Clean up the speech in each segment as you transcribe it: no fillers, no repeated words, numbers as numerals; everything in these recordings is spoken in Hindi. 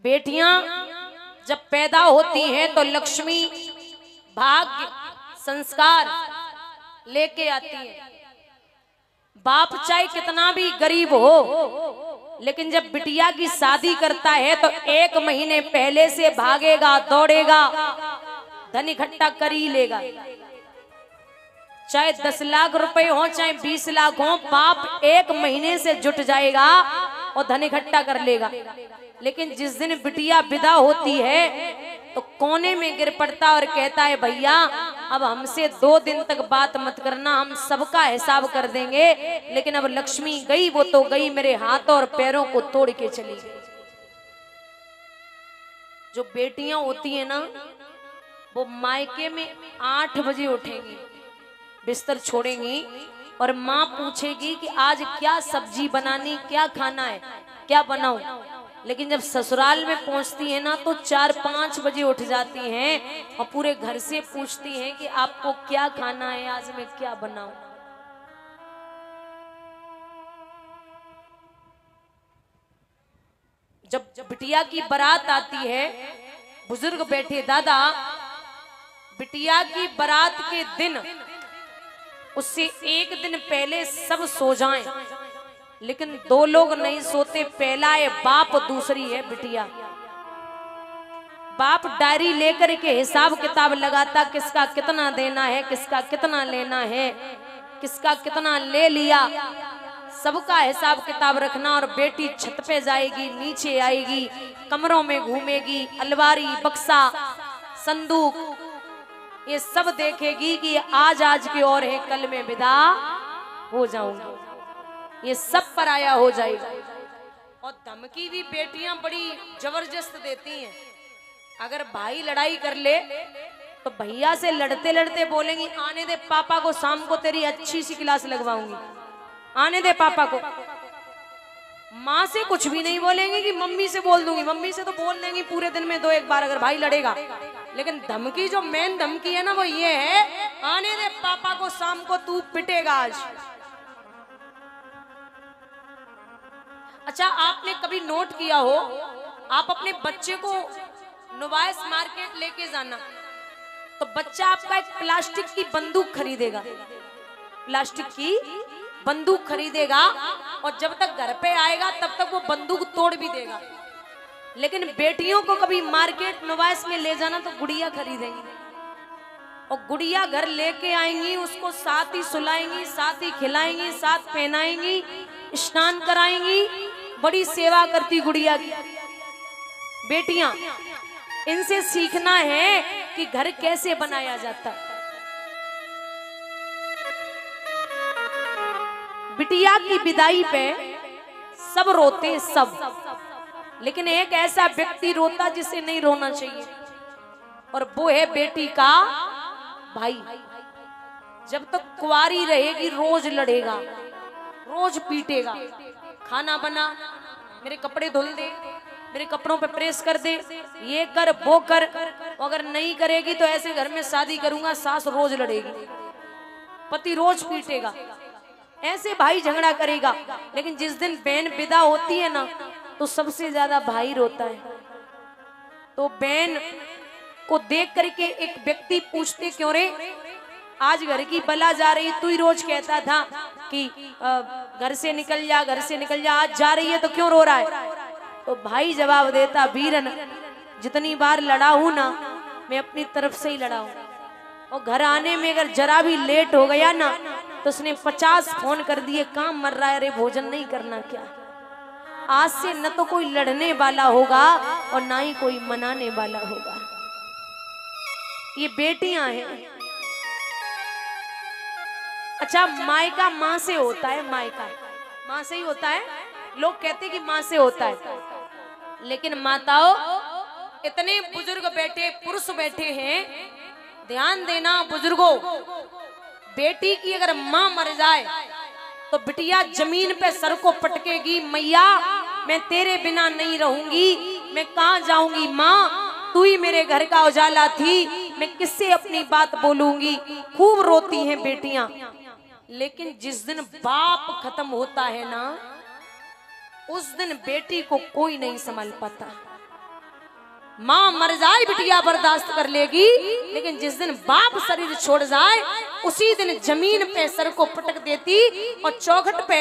बेटियां जब पैदा होती हैं तो लक्ष्मी भाग्य संस्कार लेके आती है। बाप चाहे कितना भी गरीब हो, लेकिन जब बिटिया की शादी करता है तो 1 महीने पहले से भागेगा, दौड़ेगा, धन इकट्ठा कर ही लेगा। चाहे 10 लाख रुपए हो, चाहे 20 लाख हो, बाप 1 महीने से जुट जाएगा और धन इकट्ठा कर लेगा। लेकिन जिस दिन बिटिया विदा होती है तो कोने में गिर पड़ता और कहता है, भैया अब हमसे 2 दिन तक बात मत करना, हम सबका हिसाब कर देंगे। लेकिन अब लक्ष्मी गई वो तो गई, मेरे हाथों और पैरों को तोड़ के चली गई। जो बेटियां होती है ना, वो मायके में 8 बजे उठेंगी, बिस्तर छोड़ेंगी और माँ पूछेगी कि आज क्या सब्जी बनानी, क्या खाना है, क्या बनाऊं। लेकिन जब ससुराल में पहुंचती है ना तो 4-5 बजे उठ जाती हैं और पूरे घर से पूछती हैं कि आपको क्या खाना है, आज मैं क्या बनाऊं। जब बिटिया की बारात आती है, बुजुर्ग बैठे, दादा बिटिया की बारात के दिन उससे 1 दिन पहले सब सो जाएं, लेकिन 2 लोग नहीं सोते। पहला है बाप, दूसरी है बिटिया। बाप डायरी लेकर के हिसाब किताब लगाता, किसका कितना देना है, किसका कितना लेना है, किसका कितना ले लिया, सबका हिसाब किताब रखना। और बेटी छत पे जाएगी, नीचे आएगी, कमरों में घूमेगी, अलमारी, बक्सा, संदूक, ये सब देखेगी कि आज की और है, कल में विदा हो जाऊंगी, ये सब पराया हो जाएगा। और धमकी भी बेटियां बड़ी जबरदस्त देती हैं। अगर भाई लड़ाई कर ले तो भैया से लड़ते लड़ते बोलेंगी, आने दे पापा को, शाम को तेरी अच्छी सी क्लास लगवाऊंगी, आने दे पापा को। माँ से कुछ भी नहीं बोलेंगी कि मम्मी से बोल दूंगी, मम्मी से तो बोल देंगी पूरे दिन में 2-1 बार अगर भाई लड़ेगा। लेकिन धमकी, जो मेन धमकी है ना, वो ये है, आने दे पापा को, शाम को तू पिटेगा आज। अच्छा, आपने कभी नोट किया हो, आप अपने बच्चे को नोवाइस मार्केट लेके जाना तो बच्चा आपका एक प्लास्टिक की बंदूक खरीदेगा, प्लास्टिक की बंदूक खरीदेगा, और जब तक घर पे आएगा तब तक वो बंदूक तोड़ भी देगा। लेकिन बेटियों को कभी मार्केट नोवाइस में ले जाना तो गुड़िया खरीदेंगी, और गुड़िया घर लेके आएंगी, उसको साथ ही सुलाएंगी, साथ ही खिलाएंगी, साथ पहनाएंगी, स्नान कराएंगी, बड़ी सेवा करती गुड़िया की। बेटियां, इनसे सीखना है कि घर कैसे बनाया जाता है। बिटिया की विदाई पे सब रोते, सब, लेकिन एक ऐसा व्यक्ति रोता जिसे नहीं रोना चाहिए, और वो है बेटी का भाई। जब तक कुंवारी रहेगी रोज लड़ेगा, रोज पीटेगा, खाना बना, मेरे कपड़े धुल दे, मेरे कपड़ों पे प्रेस कर दे, ये कर वो कर। अगर नहीं करेगी तो ऐसे घर में शादी करूंगा, सास रोज लड़ेगी, पति रोज पीटेगा, ऐसे भाई झगड़ा करेगा। लेकिन जिस दिन बहन विदा होती है ना तो सबसे ज्यादा भाई रोता है। तो बहन को देख करके एक व्यक्ति पूछते, क्यों रे, आज घर की बला जा रही, तू ही रोज कहता था कि घर से निकल जा, घर से निकल जा, आज जा रही है तो क्यों रो रहा है। तो भाई जवाब देता, वीरन, जितनी बार लड़ा हूं ना, मैं अपनी तरफ से ही लड़ा हूं, और घर आने में अगर जरा भी लेट हो गया ना तो उसने 50 फोन कर दिए, काम मर रहा है रे, भोजन नहीं करना क्या। आज से न तो कोई लड़ने वाला होगा और ना ही कोई मनाने वाला होगा। ये बेटियां हैं। अच्छा, मायका माँ से होता है, मायका माँ से ही होता है, लोग कहते कि माँ से होता है, लेकिन माताओं, इतने बुजुर्ग बैठे, पुरुष बैठे हैं, ध्यान देना बुजुर्गों, बेटी की अगर माँ मर जाए तो बिटिया जमीन पे सर को पटकेगी, मैया मैं तेरे बिना नहीं रहूंगी, मैं कहाँ जाऊंगी माँ, तू ही मेरे घर का उजाला थी, मैं किससे अपनी बात बोलूंगी। खूब रोती हैं बेटियां। लेकिन जिस दिन बाप खत्म होता है ना, उस दिन बेटी को कोई नहीं संभाल पाता। माँ मर जाए बिटिया बर्दाश्त कर लेगी, लेकिन जिस दिन बाप शरीर छोड़ जाए उसी दिन जमीन पे सर को पटक देती और चौखट पे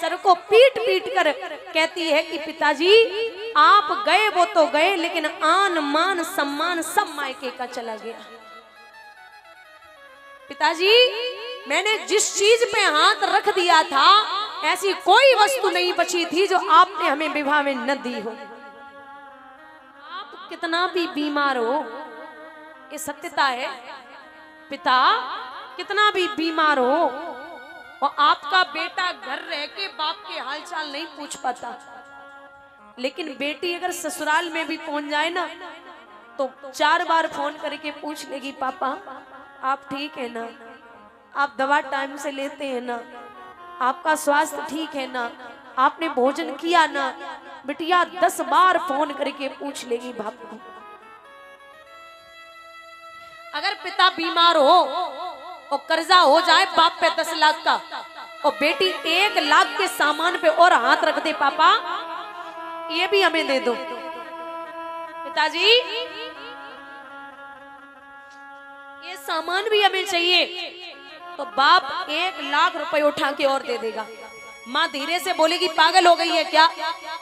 सर को पीट पीट कर कहती है कि पिताजी आप गए वो तो गए, लेकिन आन मान सम्मान सब मायके का चला गया। पिताजी मैंने जिस चीज पे हाथ रख दिया था ऐसी कोई वस्तु नहीं बची थी जो आपने हमें विवाह में न दी हो। आप कितना भी बीमार हो, ये सत्यता है। पिता कितना भी बीमार हो और आपका बेटा घर रह के बाप के हालचाल नहीं पूछ पाता, लेकिन बेटी अगर ससुराल में भी पहुंच जाए ना तो 4 बार फोन करके पूछ लेगी, पापा आप ठीक है ना, आप दवा टाइम से लेते हैं ना, आपका स्वास्थ्य ठीक है ना, आपने भोजन किया ना। बिटिया 10 बार फोन करके पूछ लेगी बाप को। अगर पिता बीमार हो और कर्जा हो जाए बाप पे 10 लाख का और बेटी 1 लाख के सामान पे और हाथ रख दे, पापा ये भी हमें दे दो। पिताजी ये सामान भी हमें चाहिए, तो बाप 1 लाख रुपए उठा के और दे देगा। माँ धीरे से बोलेगी, पागल हो गई है क्या?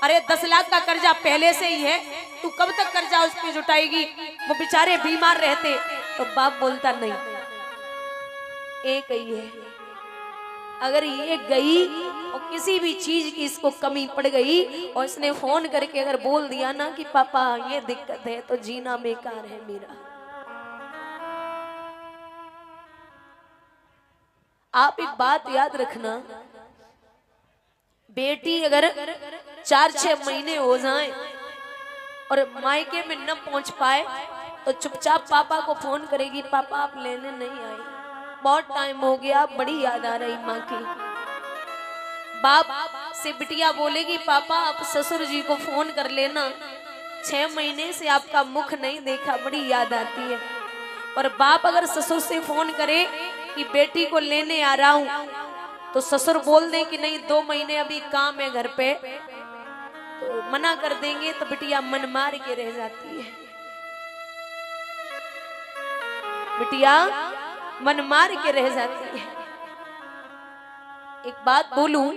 अरे 10 लाख का कर्जा पहले से ही है, तू कब तक कर्जा उस पे जुटाएगी? वो बेचारे बीमार रहते। तो बाप बोलता नहीं, एक ही है, अगर ये गई और किसी भी चीज की इसको कमी पड़ गई और इसने फोन करके अगर बोल दिया ना कि पापा ये दिक्कत है, तो जीना बेकार है मेरा। आप एक बात याद रखना, बेटी अगर 4-6 महीने हो जाएं और मायके में न पहुंच पाए तो चुपचाप पापा को फोन करेगी, पापा आप लेने नहीं आए, बहुत टाइम हो गया, बड़ी याद आ रही माँ की। बाप से बिटिया बोलेगी, पापा आप ससुर जी को फोन कर लेना, 6 महीने से आपका मुख नहीं देखा, बड़ी याद आती है। और बाप अगर ससुर से फोन करे कि बेटी को लेने आ रहा हूं, तो ससुर बोल दे कि नहीं 2 महीने अभी काम है घर पे, तो मना कर देंगे, तो बिटिया मन मार के रह जाती है। बिटिया मन मार के रह जाती है। एक बात बोलूं,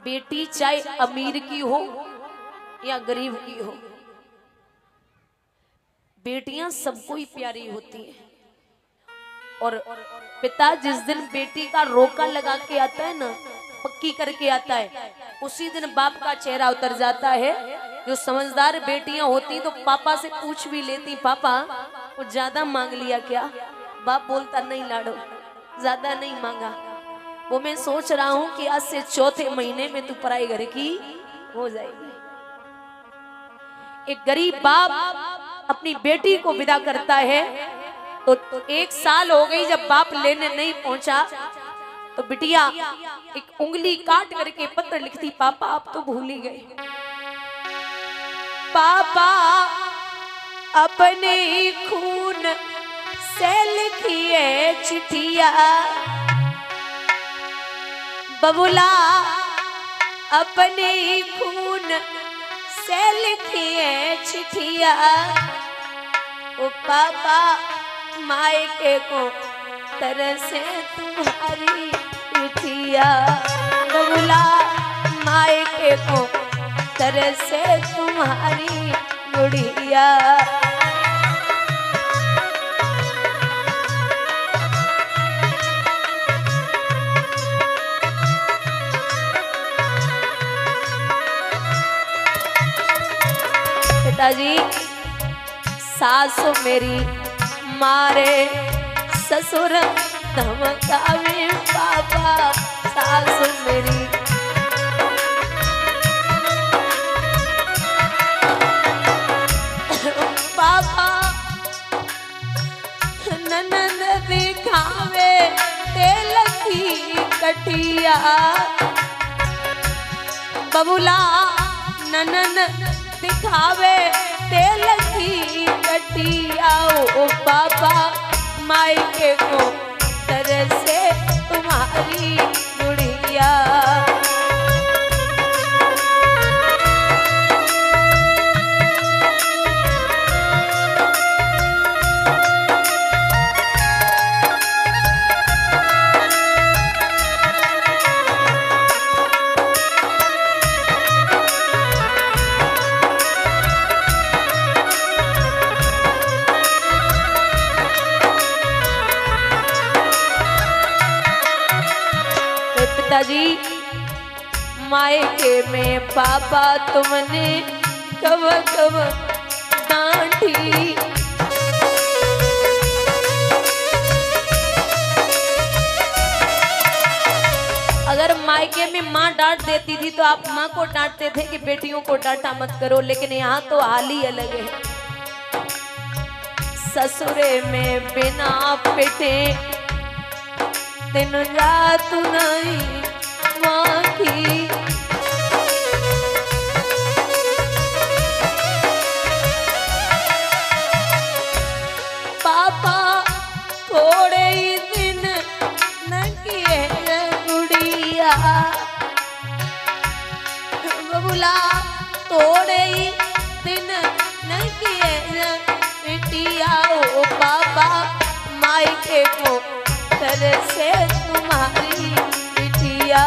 बेटी चाहे अमीर की हो या गरीब की हो, बेटियां सबको ही प्यारी होती हैं। और पिता जिस दिन बेटी का रोका लगा के आता है ना, पक्की करके आता है, उसी दिन बाप का चेहरा उतर जाता है। जो समझदार बेटियां होती तो पापा से पूछ भी लेती, पापा वो ज्यादा मांग लिया क्या? बाप बोलता नहीं लाडो, ज्यादा नहीं मांगा, वो मैं सोच रहा हूं कि आज से 4थे महीने में तू पराई घर की हो जाएगी। एक गरीब बाप अपनी बेटी को विदा करता है, तो 1 साल हो गई जब बाप लेने नहीं पहुंचा, तो बिटिया एक उंगली काट करके पत्र लिखती, पापा आप तो भूल ही गए, पापा अपने खून से लिखी है चिट्ठिया, बबुला अपने खून से लिखी है चिट्ठिया, ओ पापा मायके को तरसे तुम्हारी चिट्ठिया, बबुला मायके को तरसे तुम्हारी गुड़िया। पिताजी सासु मेरी मारे, ससुर धमकावे, पापा सासु मेरी पापा ननद दिखावे तेल की कटिया, बबुला ननद दिखावे तेल की कटिया, ओ पापा मायके को तरसे तुम्हारी गुड़िया। पापा तुमने कब कब डांटी। अगर मायके में माँ डांट देती थी तो आप माँ को डांटते थे कि बेटियों को डांटा मत करो, लेकिन यहाँ तो हाल ही अलग है। ससुरे में बिना पिटे दिन रात नहीं माँ की। पापा थोड़े ही दिन न किए गुड़िया, बबुला थोड़े ही दिन न किए बिटिया। ओ पापा मायके को तरह से तुम्हारी बिटिया।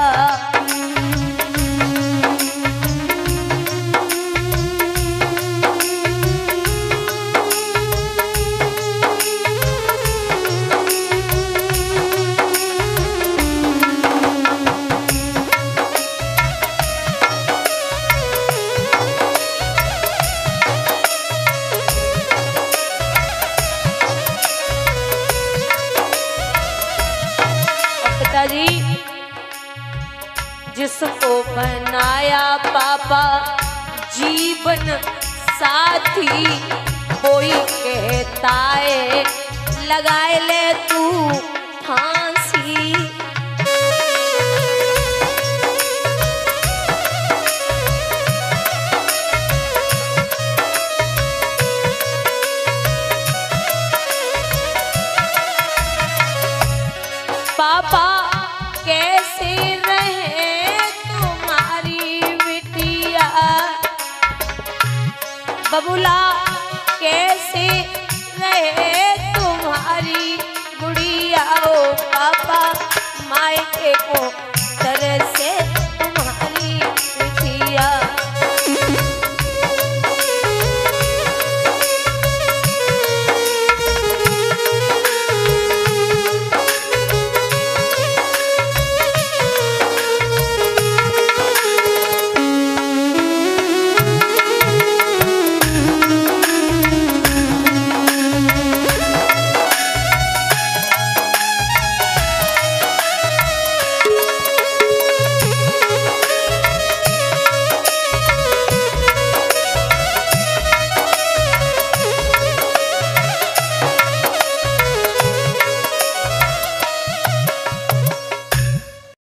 जी जिसको बनाया पापा जीवन साथी, कोई कहता है लगाए ले तू फांसी। पापा कैसे रहे तुम्हारी बिटिया, बबुला कैसे रहे तुम्हारी गुड़िया। ओ पापा मायके को तरह से